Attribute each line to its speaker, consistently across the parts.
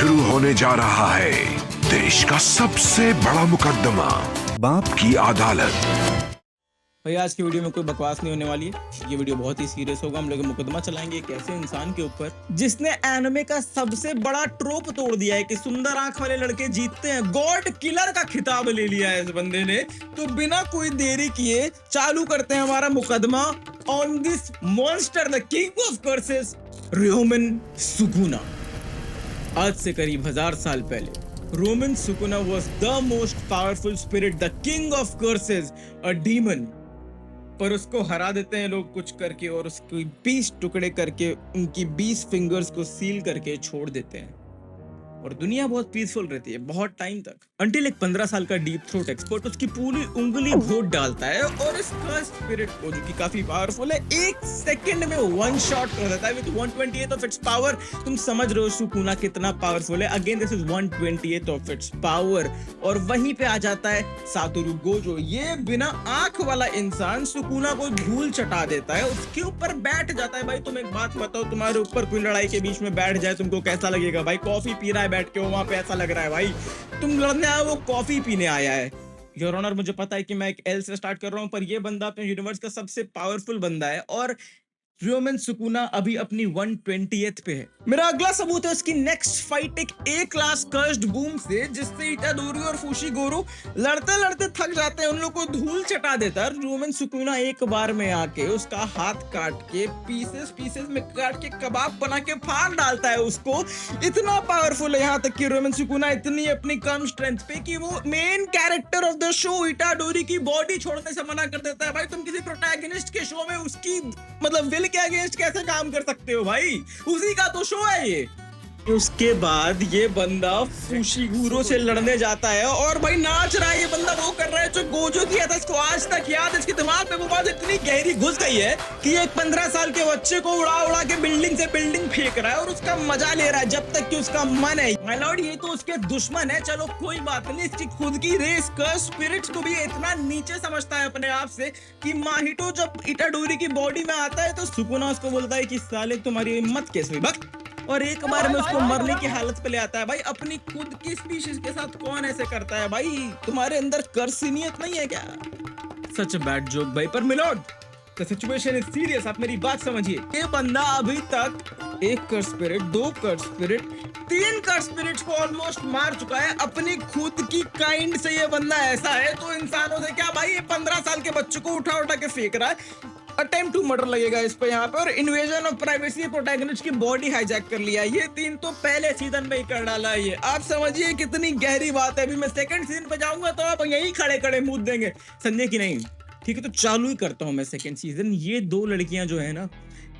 Speaker 1: शुरू होने जा रहा है देश का सबसे बड़ा मुकदमा, बाप की अदालत।
Speaker 2: भाई आज की वीडियो में कोई बकवास नहीं होने वाली है। ये वीडियो बहुत ही सीरियस होगा। हम लोग मुकदमा चलाएंगे एक ऐसे इंसान के ऊपर जिसने एनिमे का सबसे बड़ा ट्रोप तोड़ दिया है कि सुंदर आंख वाले लड़के जीतते हैं। गॉड किलर का खिताब ले लिया है इस बंदे ने। तो बिना कोई देरी किए चालू करते हैं हमारा मुकदमा on this monster, the king of curses, Ryomen Sukuna. आज से करीब 1000 साल पहले Ryomen Sukuna was the most powerful spirit, the king of curses, a demon। पर उसको हरा देते हैं लोग कुछ करके और उसकी 20 टुकड़े करके उनकी 20 फिंगर्स को सील करके छोड़ देते हैं और दुनिया बहुत पीसफुल रहती है बहुत टाइम तक, अंटिल एक 15 साल का डीप थ्रोट एक्सपर्ट उसकी पूरी उंगली घोट डालता है और इसका स्पिरिट को जो कि काफी पावरफुल है, एक सेकंड में वन शॉट कर देता है विद 1/28 ऑफ इट्स पावर। तुम समझ रहे हो सुकुना कितना पावरफुल है। Again this is 1/28 of its power. और वहीं पे आ जाता है सातोरु गोजो। ये बिना आंख वाला इंसान सुकुना को धूल चटा देता है, उसके ऊपर बैठ जाता है। भाई तुम एक बात बताओ, तुम्हारे ऊपर कोई लड़ाई के बीच में बैठ जाए तुमको कैसा लगेगा? भाई कॉफी पी रहा है बैठ के वहां पे, ऐसा लग रहा है भाई तुम लड़ने आए वो कॉफी पीने आया है। योर ऑनर, मुझे पता है कि मैं एक एल से स्टार्ट कर रहा हूं, पर ये बंदा अपने यूनिवर्स का सबसे पावरफुल बंदा है और रोमन सुकुना अभी अपनी 1/20th पे है। मेरा अगला सबूत है उसकी नेक्स्ट फाइट एक ए क्लास कर्स्ड बूम से, जिससे इटाडोरी और फुशिगोरो लड़ते लड़ते थक जाते हैं, उन लोग को धूल चटा देता है। रोमन सुकुना एक बार में आके उसका हाथ काट के पीसेस में काट के कबाब बना के फाड़ डालता है उसको। इतना पावरफुल है यहाँ तक कि रोमन सुकुना इतनी अपनी कम स्ट्रेंथ पे कि वो main character of the show Itadori की बॉडी छोड़ने से मना कर देता है। भाई तुम किसी प्रोटैगनिस्ट के शो में उसकी मतलब विल के अगेंस्ट कैसे काम कर सकते हो भाई? उसी का तो शो है ये। उसके बाद ये बंदा फुशिगोरो से लड़ने जाता है और भाई नाच रहा है ये बंदा, वो कर रहा है जो गोजो किया था। इसको आज तक याद, इसके दिमाग में वो बात इतनी गहरी घुस गई है कि एक 15 साल के बच्चे को उड़ा के बिल्डिंग से बिल्डिंग फेंक रहा है और उसका मजा ले रहा है जब तक कि उसका मन है। माय लॉर्ड, ये तो उसके दुश्मन है, चलो कोई बात नहीं। इसकी खुद की रेस का स्पिरिट्स को भी इतना नीचे समझता है अपने आप से कि माहितो जब इटाडोरी की बॉडी में आता है तो सुकुना उसको बोलता है कि साले तुम्हारी हिम्मत कैसे हुई बक, और एक बार में उसको मरने की हालत पे ले आता है। भाई अपनी खुद की स्पीशीज के साथ कौन ऐसे करता है? भाई तुम्हारे अंदर कर्सिनियत नहीं है क्या? सच बैड जोक भाई, पर milord the situation is serious, आप मेरी बात समझिए। ये बंदा अभी तक 1 कर्स स्पिरिट, 2 कर्स स्पिरिट, 3 कर्स स्पिरिट्स को ऑलमोस्ट मार चुका है अपनी खुद की काइंड से। ये बंदा ऐसा है तो इंसानों से क्या भाई, ये 15 साल के बच्चे को उठा के फेंक रहा है। अटेम्प्ट टू मर्डर लगेगा इस पे यहाँ पे, और इन्वेजन ऑफ प्राइवेसी, प्रोटैगनिस्ट की बॉडी हाईजैक कर लिया। ये 3 तो पहले सीजन में ही कर डाला है ये। आप समझिए कितनी गहरी बात है। अभी मैं सेकंड सीजन पे जाऊंगा तो आप यहीं खड़े मुंह देंगे संजय की नहीं। ठीक है, तो चालू ही करता हूँ मैं सेकंड सीजन। ये 2 लड़कियां जो है ना,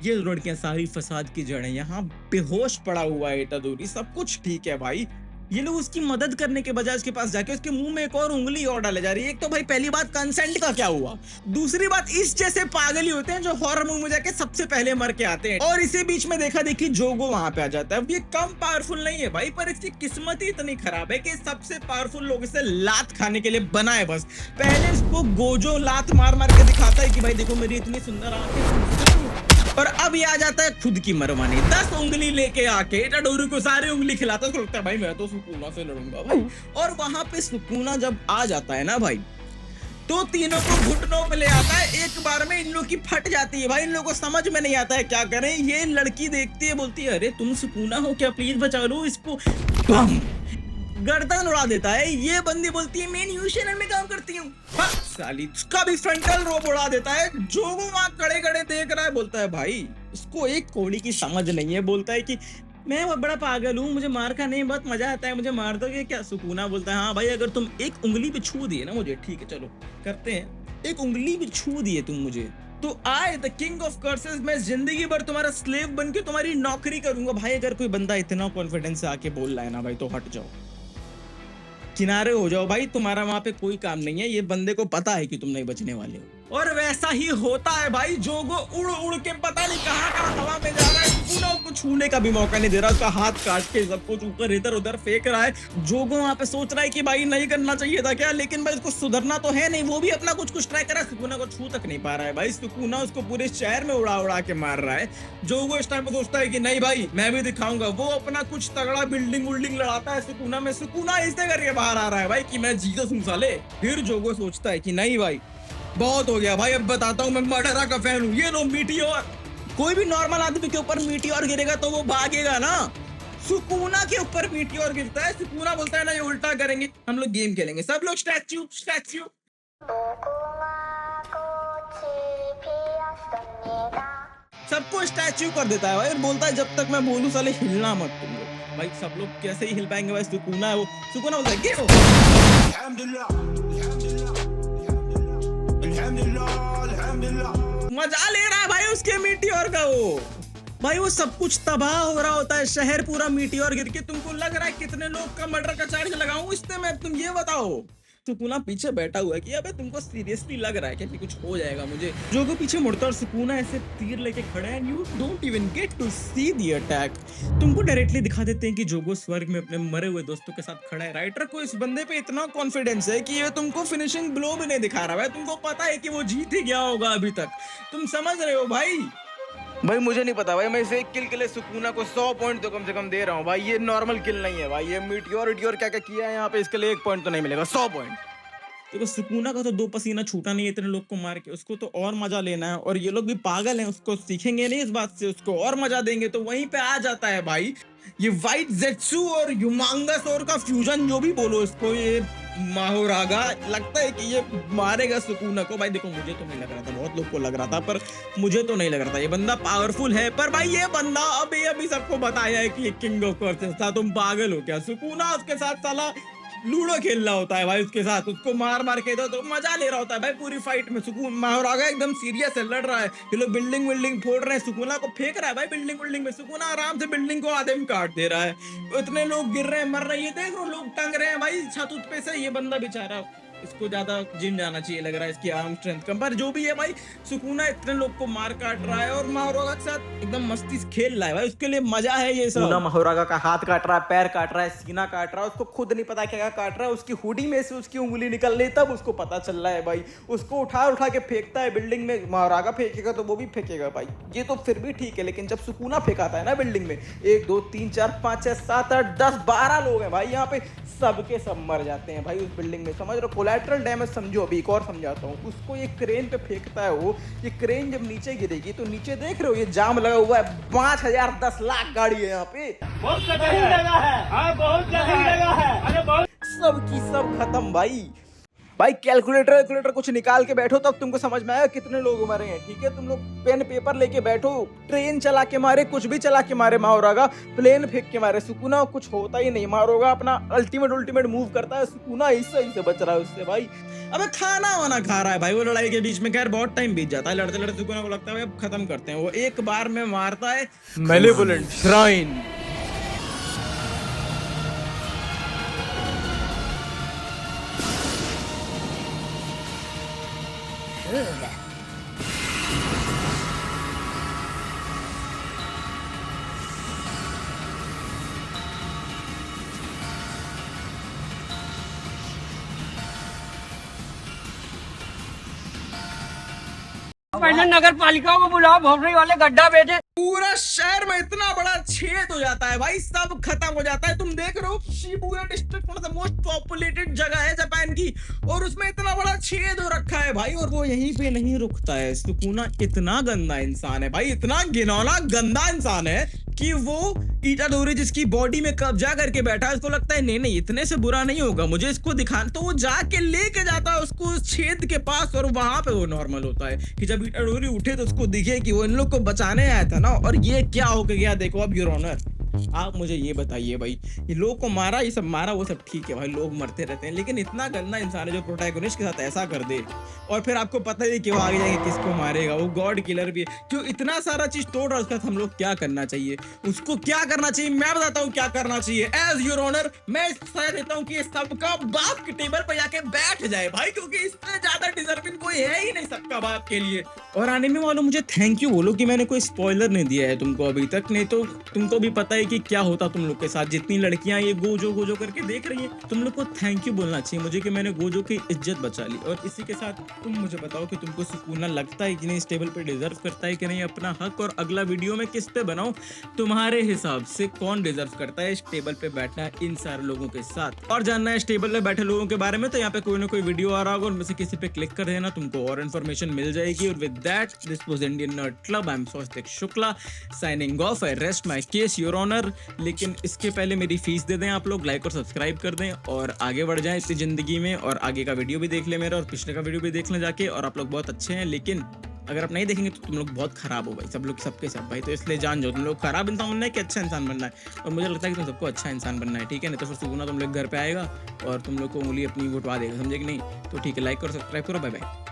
Speaker 2: ये 2 लड़कियां सारी फसाद की जड़ है। यहाँ बेहोश पड़ा हुआ है इटाडोरी, सब कुछ ठीक है भाई। ये लोग उसकी मदद करने के बजाय उसके पास जाके उसके मुंह में एक और उंगली और डाले जा रही है। एक तो भाई पहली बात कंसेंट का क्या हुआ, दूसरी बात इस जैसे पागल ही होते हैं जो हॉरर मूवी में जाके सबसे पहले मर के आते हैं। और इसी बीच में देखा देखी जोगो वहां पे आ जाता है। ये कम पावरफुल नहीं है भाई, पर इसकी किस्मत ही इतनी खराब है कि सबसे पावरफुल लोग इसे लात खाने के लिए बना है। बस पहले इसको गोजो लात मार के दिखाता है कि भाई देखो मेरी इतनी सुंदर आंखें, और अब ये आ जाता है खुद की मरवानी। 10 उंगली लेके आके इटाडोरी को सारी उंगली खिलाता है। लगता है भाई मैं तो सुकुना से लड़ूंगा भाई। और वहां पे सुकुना जब आ जाता है ना भाई, तो तीनों को घुटनों पे ले आता है। एक बार में इन लोग की फट जाती है भाई। इन लोगों को समझ में नहीं आता है क्या करें। ये लड़की देखती है, बोलती है अरे तुम सुकुना हो क्या, प्लीज बचा लो इसको। बम, गर्दन उड़ा देता है। ये बंदी बोलती है मैं न्यूज चैनल में काम करती हूँ। साली उसका भी फ्रंटल रोब उड़ा देता है। जो वो वहां खड़े देख रहा है, बोलता है भाई इसको एक कौड़ी की समझ नहीं है। बोलता है कि मैं बड़ा पागल हूँ, मुझे मार का नहीं बहुत मजा आता है, मुझे मार दोगे क्या? सुकुना बोलता है हाँ भाई अगर तुम एक उंगली भी छू दिए ना मुझे, ठीक है चलो करते हैं, एक उंगली भी छू दिए तुम मुझे तो I the king of curses, मैं जिंदगी भर तुम्हारा स्लेव बन के तुम्हारी नौकरी करूंगा। भाई अगर कोई बंदा इतना कॉन्फिडेंस से आके बोल रहा है ना भाई, तो हट जाओ, किनारे हो जाओ भाई, तुम्हारा वहां पे कोई काम नहीं है। ये बंदे को पता है कि तुम नहीं बचने वाले हो। और वैसा ही होता है भाई। जोगो उड़ के पता नहीं कहां हवा में जा रहा है। कुछ छूने का भी मौका नहीं दे रहा, उसका हाथ काट के सब कुछ ऊपर इधर उधर फेंक रहा है। जोगो वहां पे सोच रहा है कि भाई नहीं करना चाहिए था क्या, लेकिन भाई उसको सुधरना तो है नहीं, वो भी अपना कुछ ट्राई कर रहा है, सुकुना को छू तक नहीं पा रहा है भाई। सुकुना उसको पूरे शहर में उड़ा उड़ा के मार रहा है। जोगो इस टाइम पे सोचता है कि नहीं भाई मैं भी दिखाऊंगा, वो अपना कुछ तगड़ा बिल्डिंग उल्डिंग लड़ाता है सुकुना में, सुकुना ऐसे करके बाहर आ रहा है भाई कि मैं जीता हूं साले। फिर जोगो सोचता है कि नहीं भाई बहुत हो गया भाई, अब बताता हूँ मैं मर्डरा का फैन हूँ, ये लो मीटियोर। कोई भी नॉर्मल आदमी के ऊपर मीटियोर गिरेगा तो वो भागेगा ना, सुकुना के ऊपर मीटियोर गिरता है, सुकुना बोलता है ना ये उल्टा करेंगे, हम लोग गेम खेलेंगे, सब लोग स्टैच्यू स्टैच्यू। सबको स्टैच्यू कर देता है भाई और बोलता है जब तक मैं बोलूं साले हिलना मत तुम लोग। भाई सब लोग कैसे ही हिल पाएंगे भाई, सुकुना है वो, सुकुना बोलता है गेम। मजा ले रहा है भाई उसके मीटियोर का वो। भाई वो सब कुछ तबाह हो रहा होता है, शहर पूरा मीटियोर गिर के। तुमको लग रहा है कितने लोग का मर्डर का चार्ज लगाऊं इससे मैं, तुम ये बताओ। सुकुना पीछे बैठा हुआ है कि अबे तुमको सीरियसली लग रहा है कि कुछ हो जाएगा मुझे। जोगो पीछे मुड़ता और सुकुना ऐसे तीर लेके खड़ा है, you don't even get to see the attack. तुमको डायरेक्टली दिखा देते हैं कि जोगो स्वर्ग में अपने मरे हुए दोस्तों के साथ खड़ा है। राइटर को इस बंदे पे इतना कॉन्फिडेंस है कि ये तुमको फिनिशिंग ब्लो भी नहीं दिखा रहा है, तुमको पता है कि वो जीत ही गया होगा अभी तक। तुम समझ रहे हो भाई? भाई मुझे नहीं पता भाई, मैं इसे एक किल के लिए सुकुना को 100 पॉइंट तो कम से कम दे रहा हूँ भाई। ये नॉर्मल किल नहीं है भाई, ये मीटियोर क्या क्या किया है यहाँ पे, इसके लिए 1 पॉइंट तो नहीं मिलेगा, 100 पॉइंट। देखो सुकुना का तो 2 पसीना छूटा नहीं है इतने लोग को मार के, उसको तो और मजा लेना है। और ये लोग भी पागल हैं, उसको सीखेंगे नहीं इस बात से, उसको और मजा देंगे। तो वहीं पे आ जाता है भाई ये व्हाइट ज़ेत्सु और ह्यूमांगसौर का फ्यूजन, जो भी बोलो इसको, ये माहोरागा। लगता है कि ये मारेगा सुकुना को। भाई देखो मुझे तो नहीं लग रहा था, बहुत लोग को लग रहा था, पर मुझे तो नहीं लग रहा था ये बंदा पावरफुल है। पर भाई ये बंदा अभी सबको बताया है कि ये किंग ऑफ कर्सेस था। तुम पागल हो क्या? सुकुना उसके साथ साला लूडो खेल रहा होता है भाई, उसके साथ उसको मार मार के दो तो मजा ले रहा होता है भाई पूरी फाइट में। सुकुन माहोरागा एकदम सीरियस है, लड़ रहा है, ये लोग बिल्डिंग विल्डिंग फोड़ रहे हैं, सुकुना को फेंक रहा है भाई बिल्डिंग में। सुकुना आराम से बिल्डिंग को आधे में काट दे रहा है, इतने लोग गिर रहे हैं, मर रहे हैं, ये देख रहे हो लोग टंग रहे हैं भाई छत उत पे से। ये बंदा बेचारा, इसको ज्यादा जिम जाना चाहिए लग रहा है, इसकी आर्म स्ट्रेंथ कम। पर जो भी है भाई, सुकुना इतने लोग को मार काट रहा है और माहोरागा के साथ एकदम मस्ती से खेल रहा है भाई, उसके लिए मजा है ये सब। माहोरागा का हाथ काट रहा है, पैर काट रहा है, सीना काट रहा है, उसको खुद नहीं पता क्या काट रहा है। उसकी हुडी में से उसकी उंगली निकल रही, तब उसको पता चल रहा है भाई। उसको उठा के फेंकता है बिल्डिंग में। माहोरागा फेंकेगा तो वो भी फेंकेगा भाई, ये तो फिर भी ठीक है, लेकिन जब सुकुना फेंकाता है ना बिल्डिंग में, 1 2 3 4 5 6 7 8 10 12 लोग हैं भाई यहाँ पे, सबके सब मर जाते हैं भाई उस बिल्डिंग में। समझ रहे हो? कोलैटरल डैमेज समझो। अभी एक और समझाता हूँ। उसको ये क्रेन पे फेंकता है वो, ये क्रेन जब नीचे गिरेगी तो नीचे देख रहे हो ये जाम लगा हुआ है, 5000 10 लाख गाड़ी है यहाँ पे,
Speaker 3: बहुत जगह है, बहुत जगह है, अरे बहुत
Speaker 2: सब की सब खत्म भाई। भाई कैलकुलेटर कुछ निकाल के बैठो, तब तुमको समझ में आएगा कितने लोग मरे हैं। ठीक है, तुम लोग पेन पेपर लेके बैठो। ट्रेन चला के मारे, कुछ भी चला के मारे माहोरागा, प्लेन फेंक के मारे सुकुना, कुछ होता ही नहीं। माहोरागा अपना अल्टीमेट मूव करता है, सुकुना ऐसे से बच रहा है उससे भाई। अबे खाना वाना खा रहा है भाई वो लड़ाई के बीच में। खैर बहुत टाइम बीत जाता है, लड़ते लड़ते सुकुना को लगता है अब खत्म करते हैं। वो एक बार में मारता है मैलेवोलेंट श्राइन।
Speaker 3: पहले नगर पालिका को बुलाओ, भोसड़ी वाले गड्ढा भेजे।
Speaker 2: पूरा शहर में इतना बड़ा छेद हो जाता है भाई, सब खत्म हो जाता है। तुम देख रहे हो शिबुया डिस्ट्रिक्ट मतलब मोस्ट पॉपुलेटेड जगह है जापान की, और उसमें इतना बड़ा छेद हो रखा है भाई, और वो यहीं पे नहीं रुकता है। सुकुना इतना गंदा इंसान है भाई, इतना घिनौना गंदा इंसान है कि वो इटाडोरी जिसकी बॉडी में कब्जा करके बैठा है, उसको लगता है नहीं इतने से बुरा नहीं होगा, मुझे इसको दिखाना। तो वो जाके लेके जाता है उसको उस छेद के पास, और वहां पे वो नॉर्मल होता है कि जब इटाडोरी उठे तो उसको दिखे कि वो इन लोग को बचाने आया था ना, और ये क्या हो गया देखो अब योर ऑनर। आप मुझे ये बताइए भाई, ये लोग को मारा, ये सब मारा, वो सब ठीक है भाई, लोग मरते रहते हैं, लेकिन इतना गंदा इंसान है जो प्रोटैगनिस्ट के साथ ऐसा कर दे, और फिर आपको पता ही कि वो आगे जाके किसको मारेगा, वो गॉड किलर भी है जो इतना सारा चीज तोड़ रहा है। उसका हम लोग क्या करना चाहिए, उसको क्या करना चाहिए, मैं बताता हूँ क्या करना चाहिए। एज योर ऑनर मैं सलाह देता हूँ कि सबका बाप के टेबल पर जाके बैठ जाए भाई, क्योंकि इससे ज्यादा डिजर्विंग कोई है ही नहीं सबका बाप के लिए। और आने में वालों मुझे थैंक यू बोलो कि मैंने कोई स्पॉइलर नहीं दिया है तुमको अभी तक, नहीं तो तुमको भी पता है कि क्या होता तुम लोग के साथ। जितनी लड़कियां ये गोजो करके देख रही हैं, तुम लोग को थैंक यू बोलना चाहिए मुझे कि मैंने गोजो की इज्जत बचा ली। और इसी के साथ तुम मुझे बताओ कि तुमको सुकून लगता है कि नहीं, इस टेबल पे डिजर्व करता है कि नहीं अपना हक, और अगला वीडियो में किस पे बनाऊं तुम्हारे हिसाब से, कौन डिजर्व करता है इस टेबल पे बैठना इन सारे लोगों के साथ। और जानना है इस टेबल पे बैठे लोगों के बारे में तो यहाँ पे कोई ना कोई वीडियो आ रहा होगा, उनमें से किसी पे क्लिक कर देना, तुमको और इन्फॉर्मेशन मिल जाएगी। और with that this was Indian nerd club, I am Swastik Shukla signing off. I rest my case your honour. लेकिन इसके पहले मेरी फीस दे दें आप लोग, लाइक और सब्सक्राइब कर दें और आगे बढ़ जाएं इस जिंदगी में। और आगे का वीडियो भी देख ले मेरा, और पिछले का वीडियो भी देख लें जाके। और आप लोग बहुत अच्छे हैं, लेकिन अगर आप नहीं देखेंगे तो तुम लोग बहुत खराब हो भाई, सब लोग सबके सब भाई। तो इसलिए जान जाओ, तुम लोग खराब इंसान बनना है कि अच्छा इंसान बनना है। और मुझे लगता है कि तुम सबको अच्छा इंसान बनना है, ठीक है। नहीं तो फिर सुगुना तुम लोग घर पे आएगा और तुम लोग को उंगली अपनी उठवा देगा, समझे कि नहीं। तो ठीक है, लाइक और सब्सक्राइब करो, बाय बाय।